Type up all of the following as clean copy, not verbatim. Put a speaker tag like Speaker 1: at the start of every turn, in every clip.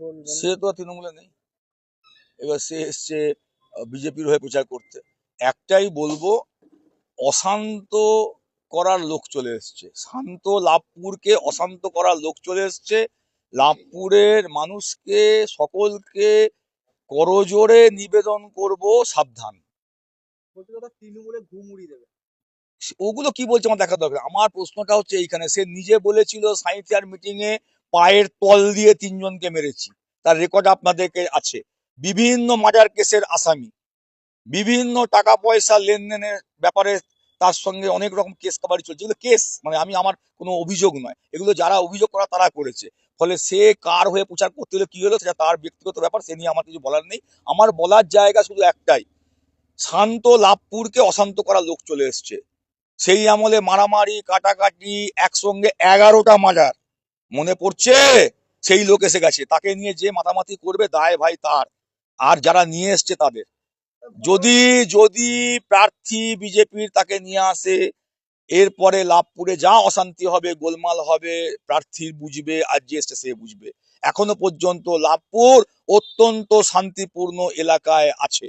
Speaker 1: বলবেন?
Speaker 2: সে তো আর তৃণমূলে নেই, এবার সে এসছে বিজেপির হয়ে প্রচার করতে। একটাই বলবো, অশান্ত করার লোক চলে এসছে, শান্ত লাভপুরকে অশান্ত করার লোক চলে এসছে। লাভপুরের মানুষকে, সকলকে করজোড়ে নিবেদন করব, সাবধান।
Speaker 1: বলতে কথা তৃণমূলে ঘুম উড়িয়ে দেবে।
Speaker 2: ওগুলো কি বলছে আমার দেখা দরকার। আমার প্রশ্নটা হচ্ছে এইখানে, সে নিজে বলেছিল সাঁইথিয়ার মিটিং এ পায়ের তল দিয়ে তিনজনকে মেরেছি, তার রেকর্ড আপনাদেরকে আছে। বিভিন্ন মার্ডার কেসের আসামি, বিভিন্ন টাকা পয়সা লেনদেনের ব্যাপারে তার সঙ্গে অনেক রকম কেস কাবারি চলছে। এগুলো কেস, মানে আমার কোনো অভিযোগ নয়, এগুলো যারা অভিযোগ করা তারা করেছে। ফলে সে কার হয়ে প্রচার করতে হলো কি হলো সেটা তার ব্যক্তিগত ব্যাপার, সে নিয়ে আমার কিছু বলার নেই। আমার বলার জায়গা শুধু একটাই, শান্ত লাভপুরকে অশান্ত করা লোক চলে এসছে। সেই আমলে মারামারি কাটাকাটি, একসঙ্গে 11টা মার্ডার, মনে পড়ছে? সেই লোক এসে গেছে, তাকে নিয়ে যে মাতামাতি করবে দায় ভাই তার, আর যারা নিয়ে এসছে তাদের। যদি যদি প্রার্থী বিজেপির তাকে নিয়ে আসে, এরপরে লাভপুরে যা অশান্তি হবে, গোলমাল হবে, প্রার্থী বুঝবে আর যে এসছে সে বুঝবে। এখনো পর্যন্ত লাভপুর অত্যন্ত শান্তিপূর্ণ এলাকায় আছে।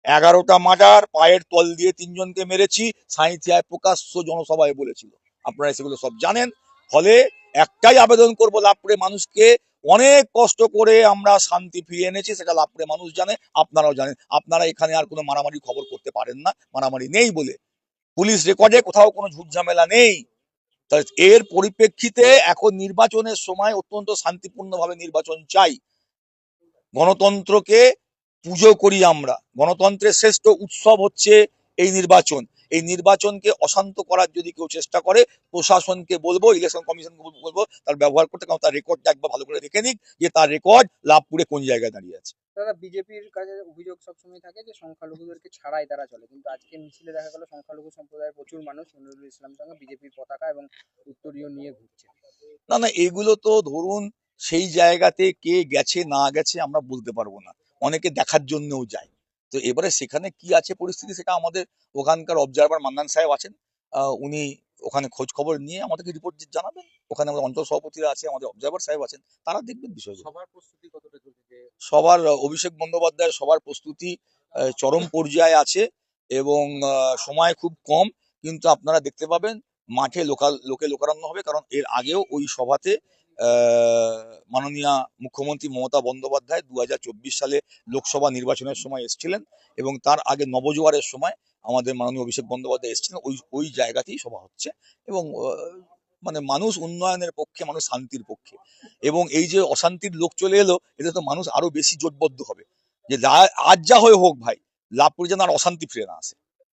Speaker 2: 11টা মার্ডার, পায়ের তল দিয়ে তিনজনকে মেরেছি, সাঁইথিয়ায় প্রকাশ্য জনসভায় বলেছিল, আপনারা সেগুলো সব জানেন। ফলে একটাই আবেদন করব লাভপুরের মানুষকে, অনেক কষ্ট করে আমরা শান্তি ফিরিয়ে এনেছি, সেটা লাভপুরের মানুষ জানে, আপনারাও জানেন। আপনারা এখানে আর কোনো মারামারি খবর করতে পারেন না, মারামারি নেই বলে। পুলিশ রেকর্ডে কোথাও কোনো ঝুট ঝামেলা নেই। এর পরিপ্রেক্ষিতে এখন নির্বাচনের সময় অত্যন্ত শান্তিপূর্ণভাবে নির্বাচন চাই। গণতন্ত্রকে পুজো করি আমরা, গণতন্ত্রের শ্রেষ্ঠ উৎসব হচ্ছে এই নির্বাচন। এই নির্বাচনকে অশান্ত করার যদি কেউ চেষ্টা করে, প্রশাসনকে বলবো, ইলেকশন কমিশনকে বলবো তার ব্যবহার করতে, কারণ তার রেকর্ডটা একবার ভালো করে দেখে নিক যে তার রেকর্ড লাভপুরে কোন জায়গায় দাঁড়িয়ে আছে।
Speaker 1: দাদা, বিজেপির কাছে অভিযোগ সবসময় থাকে যে সংখ্যালঘুদেরকে ছাড়াই তারা চলে, কিন্তু আজকে মিছিলে দেখা গেল সংখ্যালঘু সম্প্রদায়ের প্রচুর মানুষ নজরুল ইসলাম সঙ্গে বিজেপির পতাকা এবং উত্তরীয় নিয়ে ঘুরছে।
Speaker 2: না না, এগুলো তো ধরুন সেই জায়গাতে কে গেছে না গেছে আমরা বলতে পারবো না, অনেকে দেখার জন্যও যায়। তো এবারে সেখানে কি আছে পরিস্থিতি, সেটা আমাদের ওখানকার অবজারভার মান্নান সাহেব আছেন, উনি ওখানে খোঁজ খবর নিয়ে আমাদেরকে রিপোর্ট জানাবেন। ওখানে আমাদের অঞ্চল সভাপতিরা আছে, আমাদের অবজারভার সাহেব আছেন, তারা দেখবেন বিষয়গুলো।
Speaker 1: সবার প্রস্তুতি কতটা চলছে?
Speaker 2: সবার অভিষেক বন্দ্যোপাধ্যায়ের সবার প্রস্তুতি চরম পর্যায়ে আছে, এবং সময় খুব কম। কিন্তু আপনারা দেখতে পাবেন মাঠে লোকে লোকারণ্য হবে, কারণ এর আগেও ওই সভাতে মাননীয় মুখ্যমন্ত্রী মমতা বন্দ্যোপাধ্যায় 2024 সালে লোকসভা নির্বাচনের সময় এসেছিলেন, এবং তার আগে নবজোয়ারের সময় আমাদের মাননীয় অভিষেক বন্দ্যোপাধ্যায় এসেছিলেন। ওই ওই জায়গাতেই সভা হচ্ছে, এবং মানে মানুষ উন্নয়নের পক্ষে, মানুষ শান্তির পক্ষে। এবং এই যে অশান্তির লোক চলে এলো, এতে তো মানুষ আরো বেশি জোটবদ্ধ হবে যে আজ যা হয়ে হোক ভাই, লাভপুরে যেন আর অশান্তি ফিরে না আসে।